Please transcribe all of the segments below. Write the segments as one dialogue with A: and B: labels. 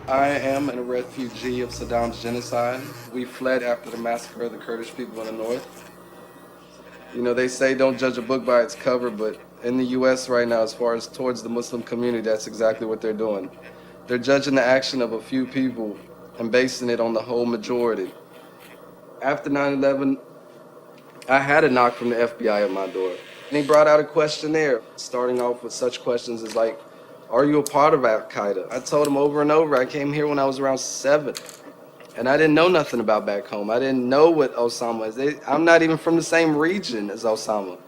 A: I am a refugee of Saddam's genocide. We fled after the massacre of the Kurdish people in the north. You know, they say don't judge a book by its cover, but in the US right now, as far as towards the Muslim community, that's exactly what they're doing. They're judging the action of a few people and basing it on the whole majority. After 9/11, I had a knock from the FBI at my door. And he brought out a questionnaire, starting off with such questions as like, are you a part of Al-Qaeda? I told him over and over, I came here when I was around 7. And I didn't know nothing about back home. I didn't know what Osama is. I'm not even from the same region as Osama.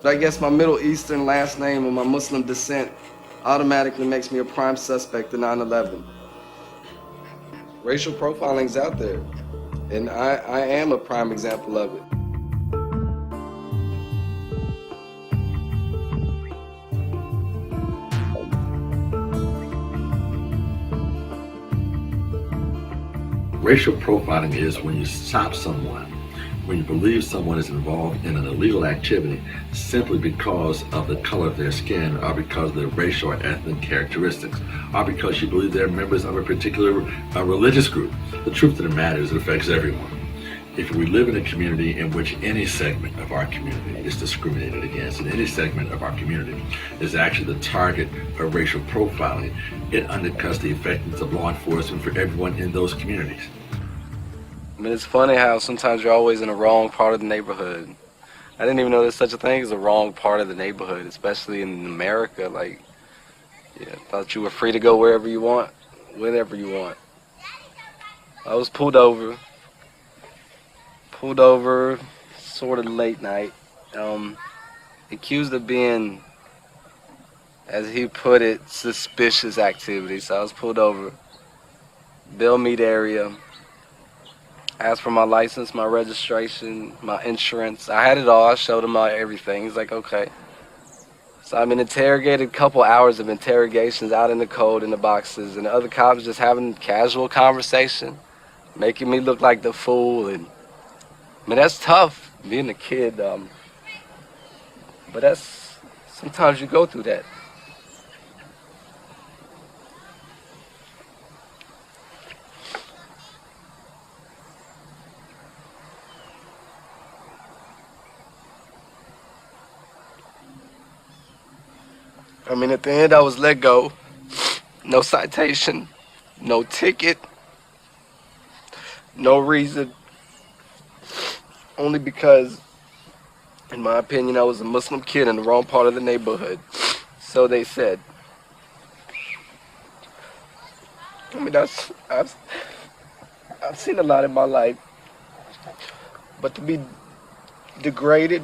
A: But I guess my Middle Eastern last name and my Muslim descent automatically makes me a prime suspect in 9/11. Racial profiling's out there, and I am a prime example of it.
B: Racial profiling is when you stop someone, when you believe someone is involved in an illegal activity simply because of the color of their skin or because of their racial or ethnic characteristics or because you believe they're members of a particular religious group. The truth of the matter is it affects everyone. If we live in a community in which any segment of our community is discriminated against and any segment of our community is actually the target of racial profiling, it undercuts the effectiveness of law enforcement for everyone in those communities.
A: I mean, it's funny how sometimes you're always in the wrong part of the neighborhood. I didn't even know there's such a thing as a wrong part of the neighborhood, especially in America. Like, yeah, I thought you were free to go wherever you want, whenever you want. I was pulled over sort of late night, accused of being, as he put it, suspicious activity. So I was pulled over, Bill Mead area, asked for my license, my registration, my insurance. I had it all. I showed him my everything. He's like, okay. So I've been interrogated, a couple hours of interrogations out in the cold in the boxes, and the other cops just having casual conversation, making me look like the fool. And I mean, that's tough, being a kid, but sometimes you go through that. I mean, at the end, I was let go. No citation, no ticket, no reason. Only because, in my opinion, I was a Muslim kid in the wrong part of the neighborhood. So they said. I mean, I've seen a lot in my life. But to be degraded,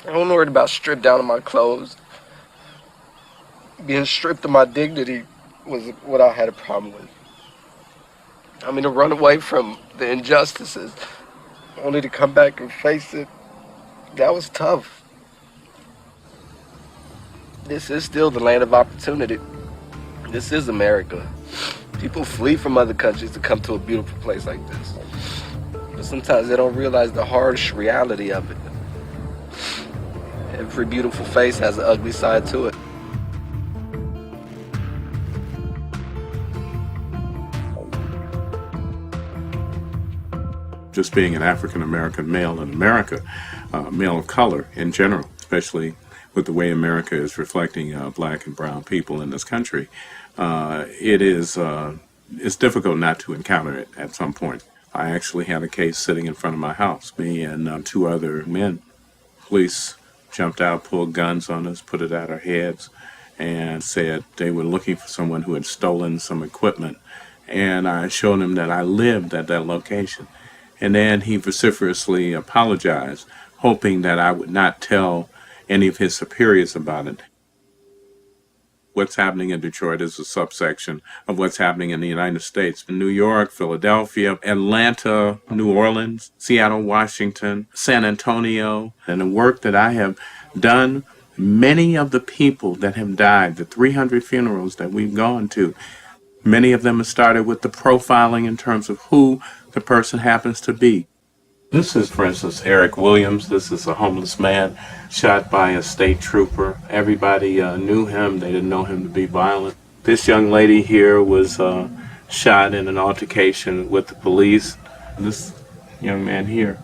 A: I wasn't worried about stripped down of my clothes. Being stripped of my dignity was what I had a problem with. I mean, to run away from the injustices, only to come back and face it, that was tough. This is still the land of opportunity. This is America. People flee from other countries to come to a beautiful place like this. But sometimes they don't realize the harsh reality of it. Every beautiful face has an ugly side to it.
C: Just being an African-American male in America, male of color in general, especially with the way America is reflecting black and brown people in this country, it's difficult not to encounter it at some point. I actually had a case sitting in front of my house, me and 2 other men. Police jumped out, pulled guns on us, put it at our heads, and said they were looking for someone who had stolen some equipment. And I showed him that I lived at that location. And then he vociferously apologized, hoping that I would not tell any of his superiors about it. What's happening in Detroit is a subsection of what's happening in the United States. In New York, Philadelphia, Atlanta, New Orleans, Seattle, Washington, San Antonio. And the work that I have done, many of the people that have died, the 300 funerals that we've gone to, many of them have started with the profiling in terms of who the person happens to be. This is, for instance, Eric Williams. This is a homeless man shot by a state trooper. Everybody knew him. They didn't know him to be violent. This young lady here was shot in an altercation with the police. This young man here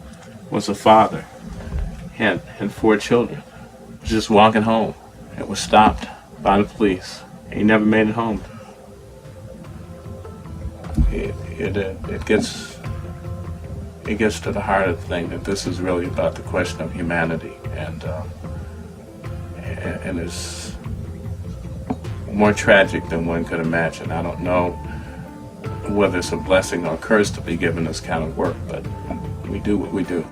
C: was a father, had 4 children, just walking home and was stopped by the police. He never made it home. It gets to the heart of the thing that this is really about the question of humanity, and it's more tragic than one could imagine. I don't know whether it's a blessing or a curse to be given this kind of work, but we do what we do.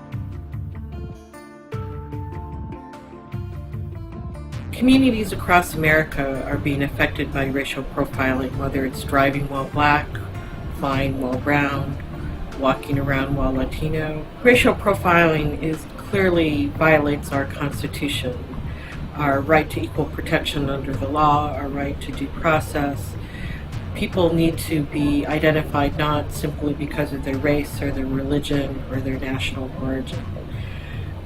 D: Communities across America are being affected by racial profiling, whether it's driving while black, flying while brown, walking around while Latino. Racial profiling clearly violates our Constitution, our right to equal protection under the law, our right to due process. People need to be identified not simply because of their race or their religion or their national origin.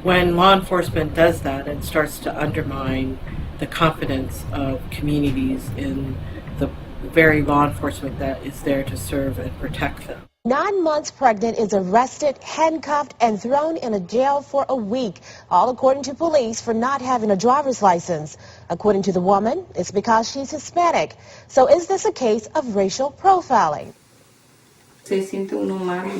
D: When law enforcement does that, it starts to undermine the confidence of communities in the very law enforcement that is there to serve and protect them.
E: 9 months pregnant is arrested, handcuffed, and thrown in a jail for a week, all according to police for not having a driver's license. According to the woman, it's because she's Hispanic. So is this a case of racial profiling?
F: Se siente uno mal,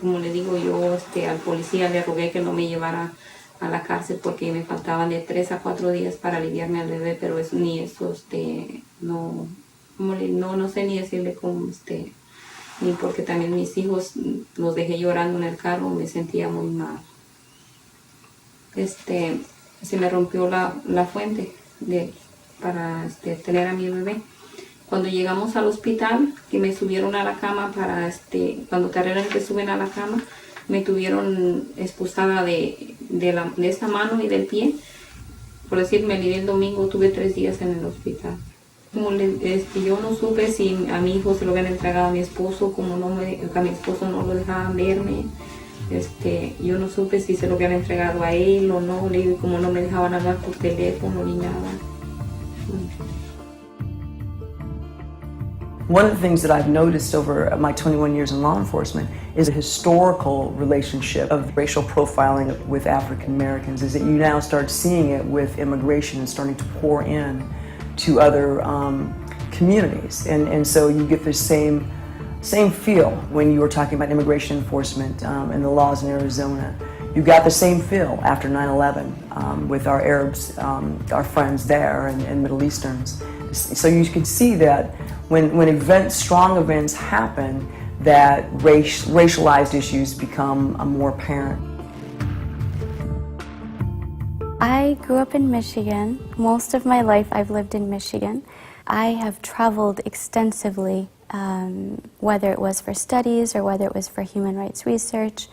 F: como le digo yo al policía le rogué que no me llevara a la cárcel porque me faltaban de 3 a 4 días para aliviarme al bebé, pero eso ni eso no sé ni decirle cómo ni porque también mis hijos los dejé llorando en el carro, me sentía muy mal. Se me rompió la fuente para tener a mi bebé. Cuando llegamos al hospital, que me subieron a la cama cuando Karran te suben a la cama, me tuvieron expulsada de esta mano y del pie. Por decir, me libré el domingo, tuve 3 días en el hospital. Como yo no supe si a mi hijo se lo habían entregado a mi esposo, como a mi esposo no lo dejaban verme. Yo no supe si se lo habían entregado a él o no, como no me dejaban hablar por teléfono ni nada.
G: One of the things that I've noticed over my 21 years in law enforcement is a historical relationship of racial profiling with African Americans, is that you now start seeing it with immigration and starting to pour in to other communities. And so you get the same feel when you were talking about immigration enforcement and the laws in Arizona. You got the same feel after 9/11 with our Arabs, our friends there, and Middle Easterns. So you can see that when strong events happen, that racialized issues become more apparent.
H: I grew up in Michigan. Most of my life I've lived in Michigan. I have traveled extensively, whether it was for studies or whether it was for human rights research.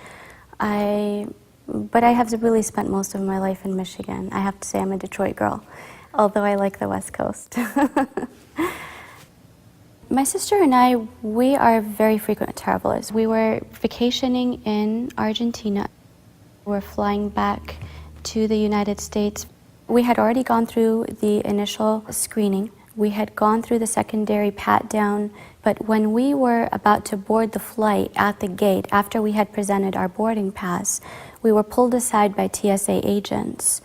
H: But I have really spent most of my life in Michigan. I have to say I'm a Detroit girl, although I like the West Coast. My sister and I, we are very frequent travelers. We were vacationing in Argentina. We're flying back to the United States. We had already gone through the initial screening. We had gone through the secondary pat-down, but when we were about to board the flight at the gate, after we had presented our boarding pass, we were pulled aside by TSA agents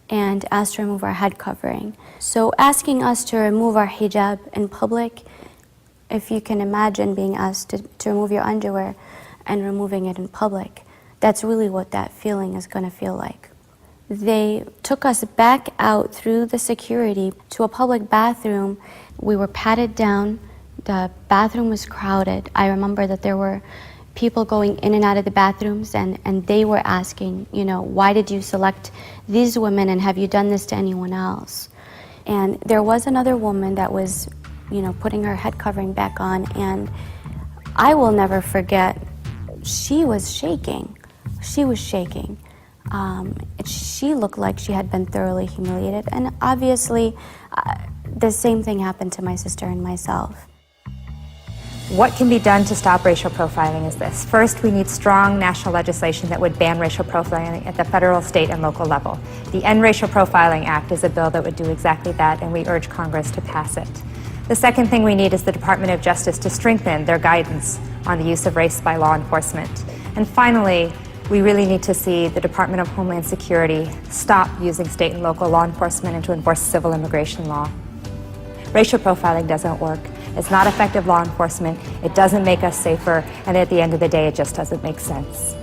H: and asked to remove our head covering. So asking us to remove our hijab in public, if you can imagine being asked to remove your underwear and removing it in public, that's really what that feeling is going to feel like. They took us back out through the security to a public bathroom. We were patted down. The bathroom was crowded. I remember that there were people going in and out of the bathrooms, and they were asking, why did you select these women, and have you done this to anyone else? And there was another woman that was, putting her head covering back on, and I will never forget, she was shaking. She was shaking. She looked like she had been thoroughly humiliated, and obviously the same thing happened to my sister and myself.
I: What can be done to stop racial profiling is this. First, we need strong national legislation that would ban racial profiling at the federal, state, and local level. The End Racial Profiling Act is a bill that would do exactly that, and we urge Congress to pass it. The second thing we need is the Department of Justice to strengthen their guidance on the use of race by law enforcement. And finally, we really need to see the Department of Homeland Security stop using state and local law enforcement and to enforce civil immigration law. Racial profiling doesn't work. It's not effective law enforcement. It doesn't make us safer. And at the end of the day, it just doesn't make sense.